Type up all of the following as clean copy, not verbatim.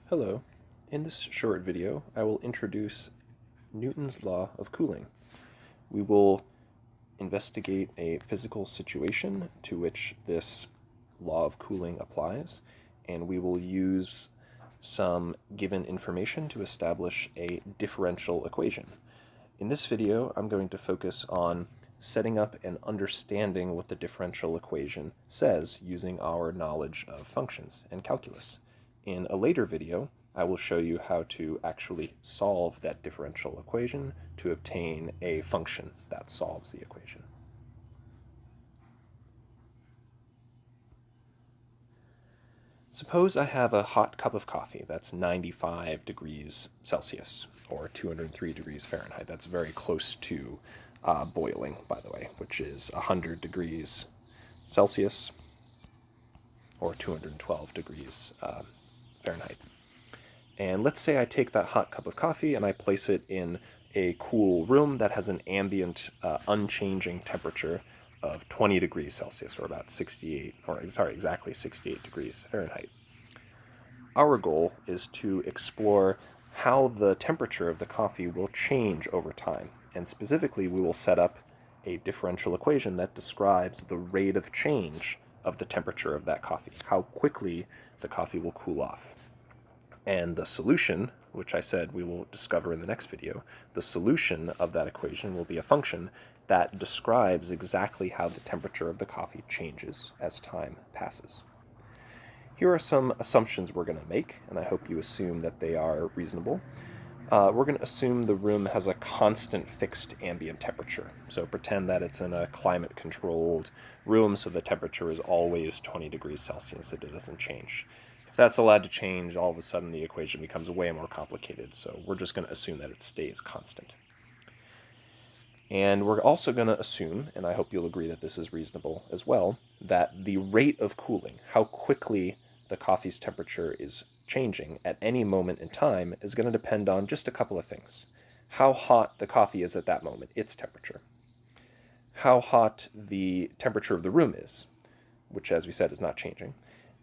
Hello. In this short video, I will introduce Newton's law of cooling. We will investigate a physical situation to which this law of cooling applies, and we will use some given information to establish a differential equation. In this video, I'm going to focus on setting up and understanding what the differential equation says using our knowledge of functions and calculus. In a later video, I will show you how to actually solve that differential equation to obtain a function that solves the equation. Suppose I have a hot cup of coffee that's 95 degrees Celsius, or 203 degrees Fahrenheit. That's very close to boiling, by the way, which is 100 degrees Celsius, or 212 degrees Fahrenheit. And let's say I take that hot cup of coffee and I place it in a cool room that has an ambient, unchanging temperature of 20 degrees Celsius, or about 68, or sorry, exactly 68 degrees Fahrenheit. Our goal is to explore how the temperature of the coffee will change over time. And specifically, we will set up a differential equation that describes the rate of change of the temperature of that coffee, how quickly the coffee will cool off. And the solution, which I said we will discover in the next video, the solution of that equation will be a function that describes exactly how the temperature of the coffee changes as time passes. Here are some assumptions we're going to make, and I hope you assume that they are reasonable. We're going to assume the room has a constant fixed ambient temperature. So pretend that it's in a climate-controlled room, so the temperature is always 20 degrees Celsius, that it doesn't change. If that's allowed to change, all of a sudden the equation becomes way more complicated, so we're just going to assume that it stays constant. And we're also going to assume, and I hope you'll agree that this is reasonable as well, that the rate of cooling, how quickly the coffee's temperature is changing at any moment in time, is going to depend on just a couple of things. How hot the coffee is at that moment, its temperature. How hot the temperature of the room is, which, as we said, is not changing.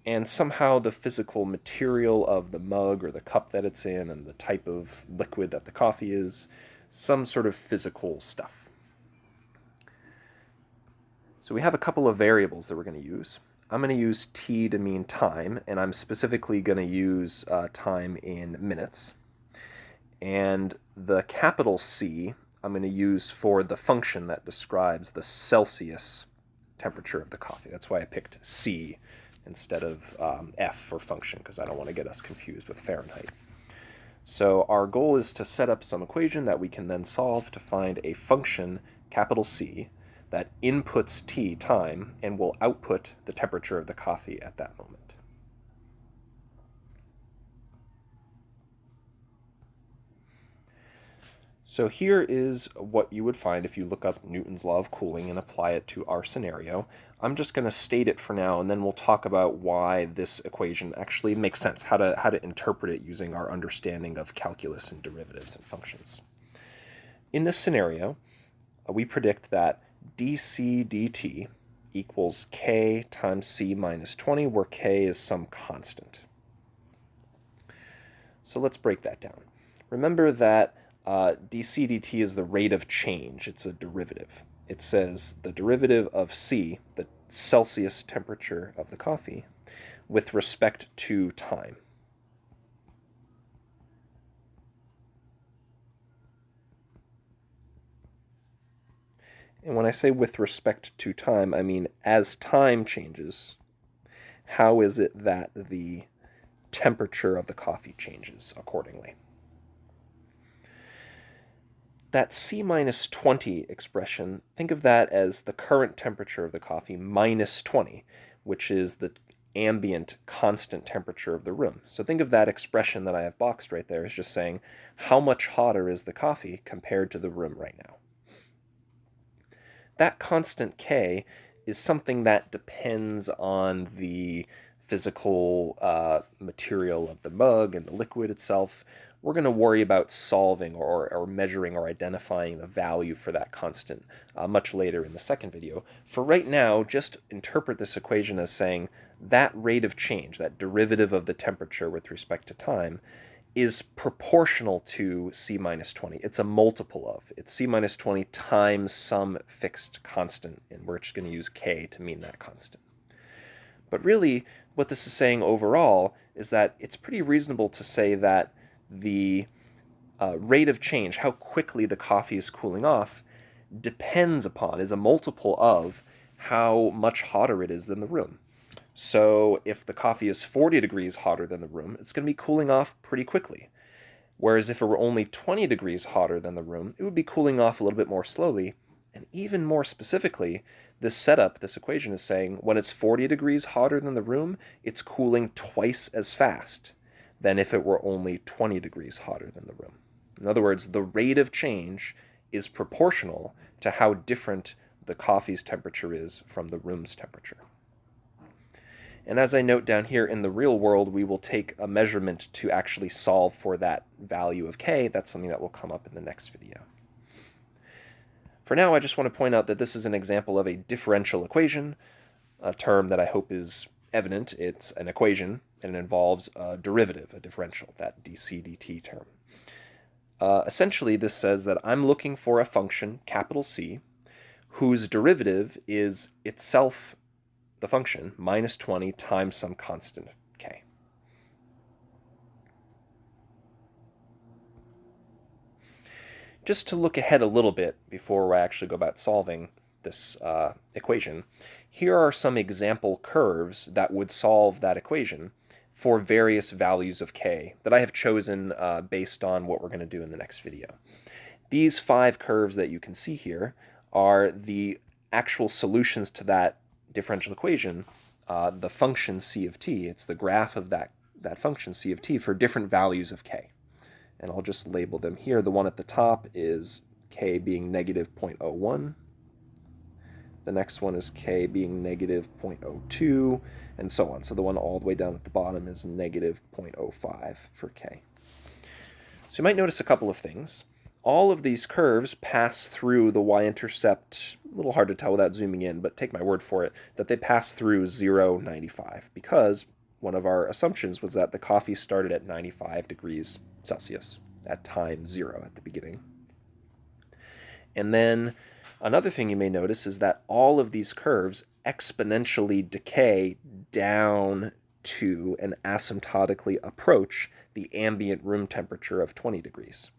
And somehow the physical material of the mug or the cup that it's in and the type of liquid that the coffee is, some sort of physical stuff. So we have a couple of variables that we're going to use. I'm going to use t to mean time, and I'm specifically going to use time in minutes. And the capital C I'm going to use for the function that describes the Celsius temperature of the coffee. That's why I picked C instead of F for function, because I don't want to get us confused with Fahrenheit. So our goal is to set up some equation that we can then solve to find a function, capital C, that inputs t, time, and will output the temperature of the coffee at that moment. So here is what you would find if you look up Newton's law of cooling and apply it to our scenario. I'm just going to state it for now, and then we'll talk about why this equation actually makes sense, how to interpret it using our understanding of calculus and derivatives and functions. In this scenario, we predict that dc dt equals k times c minus 20, where k is some constant. So let's break that down. Remember that dc dt is the rate of change. It's a derivative. It says the derivative of C, the Celsius temperature of the coffee, with respect to time. And when I say with respect to time, I mean as time changes, how is it that the temperature of the coffee changes accordingly? That C minus 20 expression, think of that as the current temperature of the coffee minus 20, which is the ambient constant temperature of the room. So think of that expression that I have boxed right there as just saying how much hotter is the coffee compared to the room right now. That constant K is something that depends on the physical material of the mug and the liquid itself. We're going to worry about solving or measuring or identifying the value for that constant much later in the second video. For right now, just interpret this equation as saying that rate of change, that derivative of the temperature with respect to time, is proportional to C minus 20. It's a multiple of. It's C minus 20 times some fixed constant, and we're just going to use K to mean that constant. But really, what this is saying overall is that it's pretty reasonable to say that the rate of change, how quickly the coffee is cooling off, depends upon, is a multiple of, how much hotter it is than the room. So if the coffee is 40 degrees hotter than the room, it's going to be cooling off pretty quickly. Whereas if it were only 20 degrees hotter than the room, it would be cooling off a little bit more slowly. And even more specifically, this setup, this equation is saying when it's 40 degrees hotter than the room, it's cooling twice as fast than if it were only 20 degrees hotter than the room. In other words, the rate of change is proportional to how different the coffee's temperature is from the room's temperature. And as I note down here, in the real world, we will take a measurement to actually solve for that value of K. That's something that will come up in the next video. For now, I just want to point out that this is an example of a differential equation, a term that I hope is evident. It's an equation, and it involves a derivative, a differential, that dc dt term. Essentially, this says that I'm looking for a function, capital C, whose derivative is itself the function, minus 20 times some constant K. Just to look ahead a little bit before I actually go about solving this equation, here are some example curves that would solve that equation for various values of K that I have chosen based on what we're going to do in the next video. These 5 curves that you can see here are the actual solutions to that differential equation, the function C of t. It's the graph of that function C of t for different values of K. And I'll just label them here. The one at the top is K being negative 0.01. The next one is K being negative 0.02, and so on. So the one all the way down at the bottom is negative 0.05 for K. So you might notice a couple of things. All of these curves pass through the y-intercept, a little hard to tell without zooming in, but take my word for it, that they pass through 0, 95, because one of our assumptions was that the coffee started at 95 degrees Celsius at time 0 at the beginning. And then another thing you may notice is that all of these curves exponentially decay down to and asymptotically approach the ambient room temperature of 20 degrees.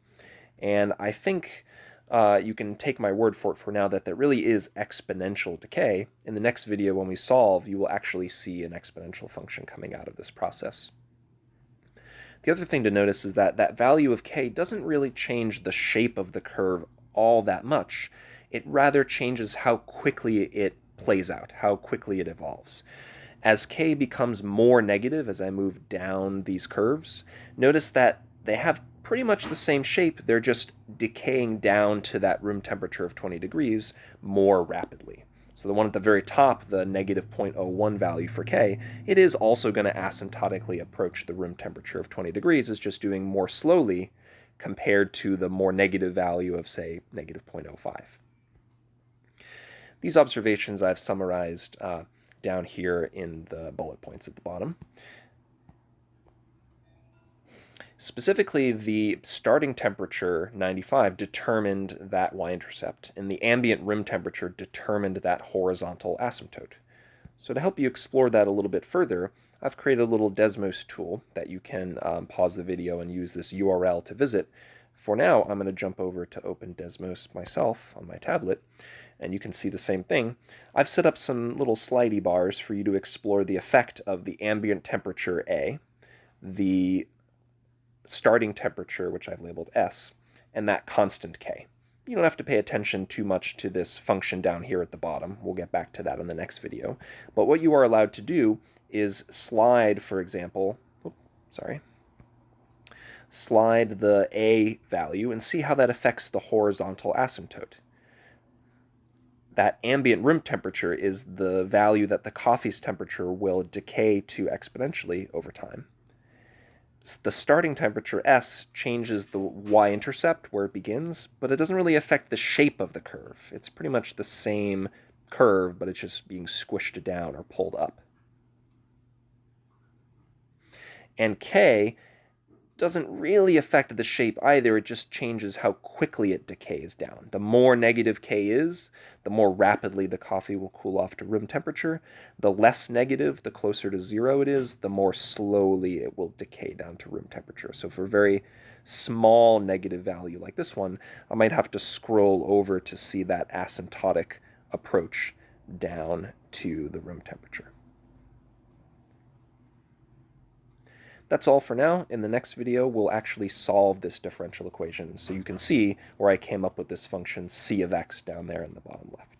And I think you can take my word for it for now that there really is exponential decay. In the next video, when we solve, you will actually see an exponential function coming out of this process. The other thing to notice is that that value of K doesn't really change the shape of the curve all that much. It rather changes how quickly it plays out, how quickly it evolves. As K becomes more negative as I move down these curves, notice that they have pretty much the same shape, they're just decaying down to that room temperature of 20 degrees more rapidly. So the one at the very top, the negative 0.01 value for K, it is also going to asymptotically approach the room temperature of 20 degrees. It's just doing more slowly compared to the more negative value of, say, negative 0.05. These observations I've summarized down here in the bullet points at the bottom. Specifically, the starting temperature, 95, determined that y-intercept, and the ambient room temperature determined that horizontal asymptote. So to help you explore that a little bit further, I've created a little Desmos tool that you can pause the video and use this URL to visit. For now, I'm going to jump over to open Desmos myself on my tablet, and you can see the same thing. I've set up some little slidey bars for you to explore the effect of the ambient temperature A, the starting temperature, which I've labeled S, and that constant K. You don't have to pay attention too much to this function down here at the bottom. We'll get back to that in the next video. But what you are allowed to do is slide, for example, slide the A value and see how that affects the horizontal asymptote. That ambient room temperature is the value that the coffee's temperature will decay to exponentially over time. The starting temperature S changes the y-intercept where it begins, but it doesn't really affect the shape of the curve. It's pretty much the same curve, but it's just being squished down or pulled up. And K doesn't really affect the shape either, it just changes how quickly it decays down. The more negative K is, the more rapidly the coffee will cool off to room temperature. The less negative, the closer to 0 it is, the more slowly it will decay down to room temperature. So for a very small negative value like this one, I might have to scroll over to see that asymptotic approach down to the room temperature. That's all for now. In the next video, we'll actually solve this differential equation so you can see where I came up with this function c of x down there in the bottom left.